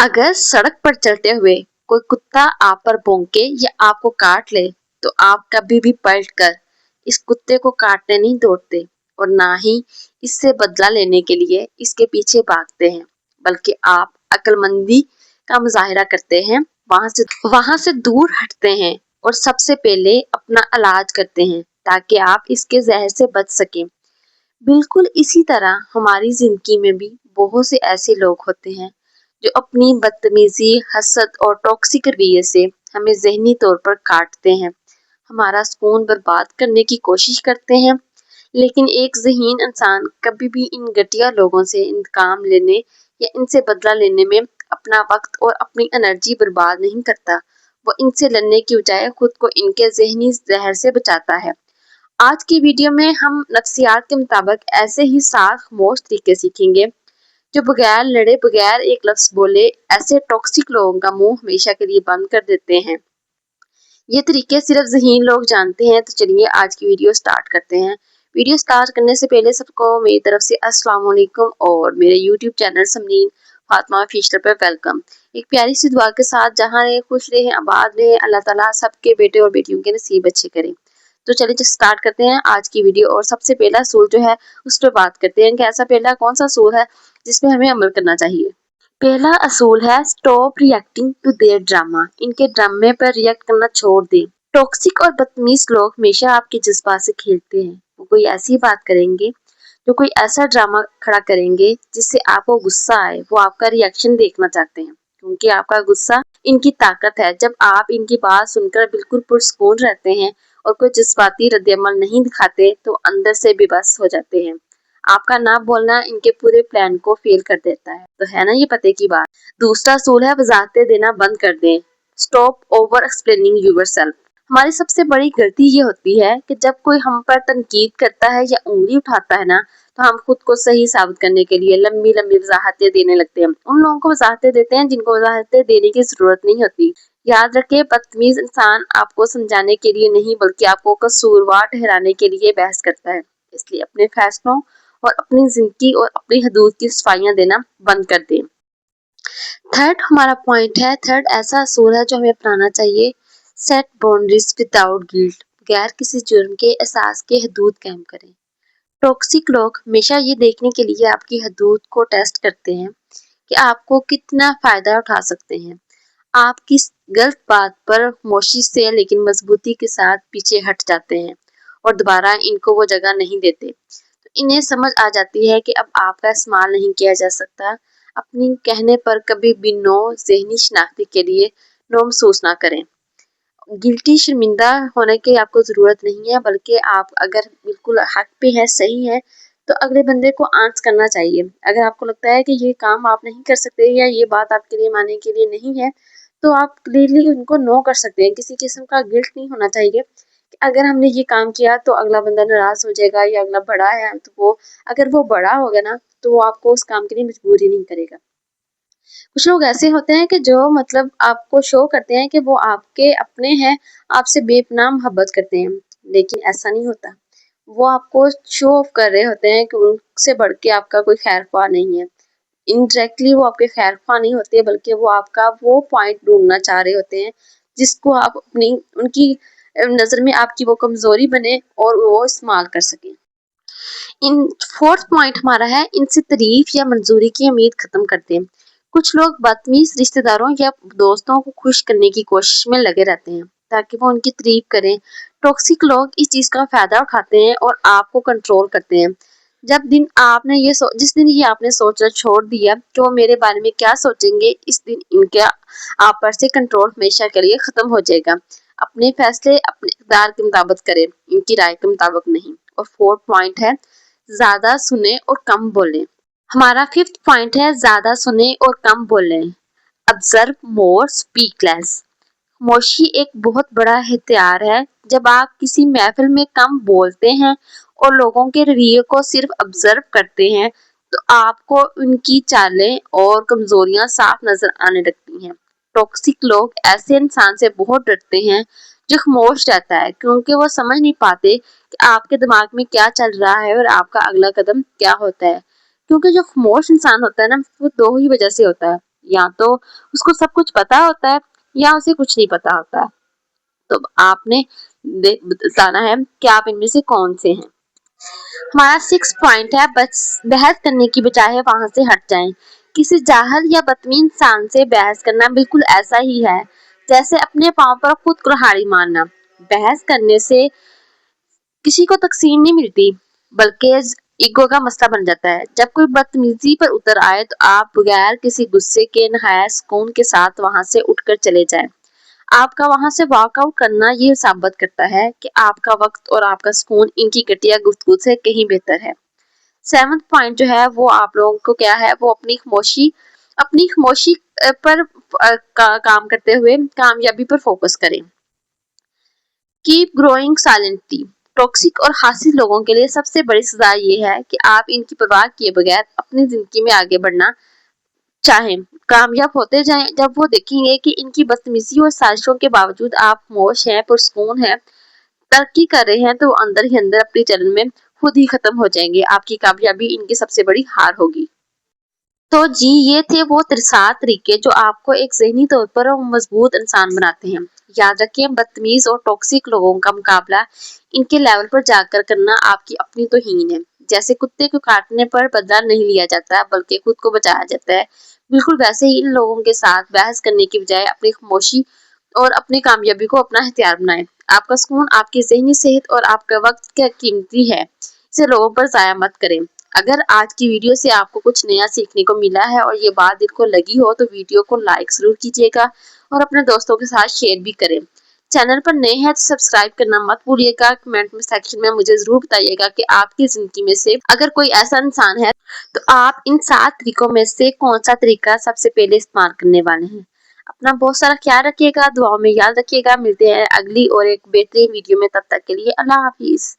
अगर सड़क पर चलते हुए कोई कुत्ता आप पर भौंके या आपको काट ले तो आप कभी भी पलट कर इस कुत्ते को काटने नहीं दौड़ते और ना ही इससे बदला लेने के लिए इसके पीछे भागते हैं, बल्कि आप अक्लमंदी का मुजाहिरा करते हैं, वहां से दूर हटते हैं और सबसे पहले अपना इलाज करते हैं ताकि आप इसके जहर से बच सकें। बिल्कुल इसी तरह हमारी जिंदगी में भी बहुत से ऐसे लोग होते हैं जो अपनी बदतमीजी, हसद और टॉक्सिक रवैये से हमें ज़हनी तौर पर काटते हैं, हमारा सुकून बर्बाद करने की कोशिश करते हैं। लेकिन एक ज़हीन इंसान कभी भी इन घटिया लोगों से इंतकाम लेने या इनसे बदला लेने में अपना वक्त और अपनी एनर्जी बर्बाद नहीं करता। वो इनसे लड़ने की बजाय खुद को इनके ज़हनी जहर से बचाता है। आज की वीडियो में हम नफ्सियात के मुताबिक ऐसे ही 7 खामोश तरीके सीखेंगे जो बगैर लड़े, बगैर एक लफ्ज बोले ऐसे टॉक्सिक लोगों का मुंह हमेशा के लिए बंद कर देते हैं। ये तरीके सिर्फ ज़हीन लोग जानते हैं। तो चलिए आज की वीडियो स्टार्ट करते हैं। वीडियो स्टार्ट करने से पहले सबको मेरी तरफ से अस्सलाम वालेकुम और मेरे यूट्यूब चैनल समनीन फातिमा ऑफिशियल पर वेलकम। एक प्यारी सी दुआ के साथ जहाँ रहे खुश रहे, आबाद रहे, अल्लाह ताला सबके बेटे और बेटियों के नसीब अच्छे करे। तो चलिए जो स्टार्ट करते हैं आज की वीडियो। और सबसे पहला असूल जो है उस पर बात करते हैं कि ऐसा पहला कौन सा असूल है जिसमें हमें अमल करना चाहिए। पहला असूल है stop reacting to their drama. इनके ड्रामे पर रिएक्ट करना छोड़ दें। टॉक्सिक और बदतमीज लोग हमेशा आपके जज्बात से खेलते हैं। वो कोई ऐसी बात करेंगे, जो कोई ऐसा ड्रामा खड़ा करेंगे जिससे आपको गुस्सा आए। वो आपका रिएक्शन देखना चाहते हैं क्योंकि आपका गुस्सा इनकी ताकत है। जब आप इनकी बात सुनकर बिल्कुल पुरसुकून रहते हैं और कोई जज्बाती रद्दअमल नहीं दिखाते तो अंदर से बेबस हो जाते हैं। आपका ना बोलना इनके पूरे प्लान को फेल कर देता है। तो है ना ये पते की बात। दूसरा असूल है वजाहतें देना बंद कर दें। Stop over explaining yourself. हमारी सबसे बड़ी गलती ये होती है कि जब कोई हम पर तनकीद करता है या उंगली उठाता है ना, तो हम खुद को सही साबित करने के लिए लंबी लंबी वजाहतें देने लगते हैं। उन लोगों को वजाहतें देते हैं जिनको वजाहतें देने की जरूरत नहीं होती। याद रखें, बदतमीज इंसान आपको समझाने के लिए नहीं बल्कि आपको कसूरवार ठहराने के लिए बहस करता है। इसलिए अपने फैसलों और अपनी जिंदगी और अपनी हदूद की सफाइयां देना बंद कर दें। थर्ड हमारा पॉइंट है, थर्ड ऐसा असूल है जो हमें अपनाना चाहिए। Set boundaries without guilt. गैर किसी जुर्म के एहसास के हदूद कायम करें। टॉक्सिक लोग हमेशा ये देखने के लिए आपकी हदूद को टेस्ट करते हैं कि आपको कितना फायदा उठा सकते हैं। आप किस गलत बात पर खामोशी से लेकिन मजबूती के साथ पीछे हट जाते हैं और दोबारा इनको वो जगह नहीं देते। तो इन्हें समझ आ जाती है कि अब आपका इस्तेमाल नहीं किया जा सकता। अपनी कहने पर कभी भी नो ज़हनी शनाख्ती के लिए नो महसूस ना करें। गिल्टी शर्मिंदा होने की आपको ज़रूरत नहीं है, बल्कि आप अगर बिल्कुल हक पे है, सही है, तो अगले बंदे को आंस करना चाहिए। अगर आपको लगता है कि ये काम आप नहीं कर सकते या ये बात आपके लिए मानने के लिए नहीं है, तो आप क्लियरली उनको नो कर सकते हैं। किसी किस्म का गिल्ट नहीं होना चाहिए कि अगर हमने ये काम किया तो अगला बंदा नाराज हो जाएगा या अगला बड़ा है तो वो, अगर वो बड़ा होगा ना तो वो आपको उस काम के लिए मजबूर ही नहीं करेगा। कुछ लोग ऐसे होते हैं कि जो मतलब आपको शो करते हैं कि वो आपके अपने हैं, आपसे बेपनाह मोहब्बत करते हैं, लेकिन ऐसा नहीं होता। वो आपको शो ऑफ कर रहे होते हैं कि उनसे बढ़ के आपका कोई खैर ख्वाह नहीं है। इनडायरेक्टली वो आपके खैर ख्वाह नहीं होते, बल्कि वो आपका वो पॉइंट ढूंढना चाह रहे होते हैं जिसको आप अपनी उनकी नज़र में आपकी वो कमजोरी बने और वो इस्तेमाल कर सकें। इन फोर्थ पॉइंट हमारा है, इनसे तारीफ या मंजूरी की उम्मीद खत्म करते हैं। कुछ लोग बदतमीज रिश्तेदारों या दोस्तों को खुश करने की कोशिश में लगे रहते हैं ताकि वो उनकी तारीफ करें। टॉक्सिक लोग इस चीज का फायदा उठाते हैं और आपको कंट्रोल करते हैं। जिस दिन ये आपने सोचना छोड़ दिया कि वो मेरे बारे में क्या सोचेंगे, इस दिन इनके आप पर से कंट्रोल हमेशा के लिए खत्म हो जाएगा। अपने फैसले अपने इक़्तिदार के मुताबिक करें, इनकी राय के मुताबिक नहीं। और फोर्थ पॉइंट है, ज्यादा सुने और कम बोलें। हमारा फिफ्थ पॉइंट है, ज्यादा सुने और कम बोलें। ऑब्जर्व मोर स्पीक लेस। खामोशी एक बहुत बड़ा हथियार है। जब आप किसी महफिल में कम बोलते हैं और लोगों के रवैये को सिर्फ ऑब्जर्व करते हैं तो आपको उनकी चालें और कमजोरियां साफ नजर आने लगती हैं। टॉक्सिक लोग ऐसे इंसान से बहुत डरते हैं जो खामोश रहता है, क्योंकि वो समझ नहीं पाते कि आपके दिमाग में क्या चल रहा है और आपका अगला कदम क्या होता है। क्योंकि जो खामोश इंसान होता है ना, वो दो ही वजह से होता है। या तो उसको सब कुछ पता होता है या उसे कुछ नहीं पता होता है। तो आपने बताना है कि आप इनमें से कौन से हैं। हमारा 6 पॉइंट है, बहस करने की बजाय वहां से हट जाएं। किसी जाहल या बदतमीज इंसान से बहस करना बिल्कुल ऐसा ही है जैसे अपने पांव पर खुद कुल्हाड़ी मारना। बहस करने से किसी को तकसीर नहीं मिलती, बल्कि ईगो का मसला बन जाता है। जब कोई बदतमीजी पर उतर आए तो आप बगैर किसी गुस्से के नहाया सुकून के साथ वहां से उठकर चले जाएं। आपका वहां से वॉकआउट करना ये साबित करता है कि आपका वक्त और आपका सुकून इनकी घटिया गुफ्तगू से कहीं बेहतर है। 7वां पॉइंट जो है वो आप लोगों को क्या है, वो अपनी खामोशी पर काम करते हुए कामयाबी पर फोकस करें। Keep growing silently. टॉक्सिक और हासिल लोगों के लिए सबसे बड़ी सजा ये है कि आप इनकी परवाह किए बगैर अपनी जिंदगी में आगे बढ़ना चाहें, कामयाब होते जाएं। जब वो देखेंगे कि इनकी बदतमीजी और साजिशों के बावजूद आप खामोश हैं, पुरसुकून हैं, तरक्की कर रहे हैं, तो वो अंदर ही अंदर अपनी जलन में खुद ही खत्म हो जाएंगे। आपकी कामयाबी इनकी सबसे बड़ी हार होगी। तो जी, ये थे वो 63 तरीके जो आपको एक ज़हनी तौर पर मजबूत इंसान बनाते हैं। याद रखें, बदतमीज और टॉक्सिक लोगों का मुकाबला इनके लेवल पर जाकर करना आपकी अपनी तौहीन है। जैसे कुत्ते को काटने पर बदला नहीं लिया जाता बल्कि खुद को बचाया जाता है, बिल्कुल वैसे ही इन लोगों के साथ बहस करने की बजाय अपनी खामोशी और अपनी कामयाबी को अपना हथियार बनाएं। आपका सुकून, आपकी ज़हनी सेहत और आपका वक्त क्या कीमती है, इसे लोगों पर ज़ाया मत करें। अगर आज की वीडियो से आपको कुछ नया सीखने को मिला है और ये बात दिल को लगी हो तो वीडियो को लाइक जरूर कीजिएगा और अपने दोस्तों के साथ शेयर भी करें। चैनल पर नए हैं तो सब्सक्राइब करना मत भूलिएगा। कमेंट में सेक्शन में मुझे जरूर बताइएगा कि आपकी जिंदगी में से अगर कोई ऐसा इंसान है तो आप इन 7 तरीकों में से कौन सा तरीका सबसे पहले इस्तेमाल करने वाले हैं। अपना बहुत सारा ख्याल रखिएगा, दुआओं में याद रखिएगा। मिलते हैं अगली और एक बेहतरीन वीडियो में, तब तक के लिए अल्लाह हाफिज।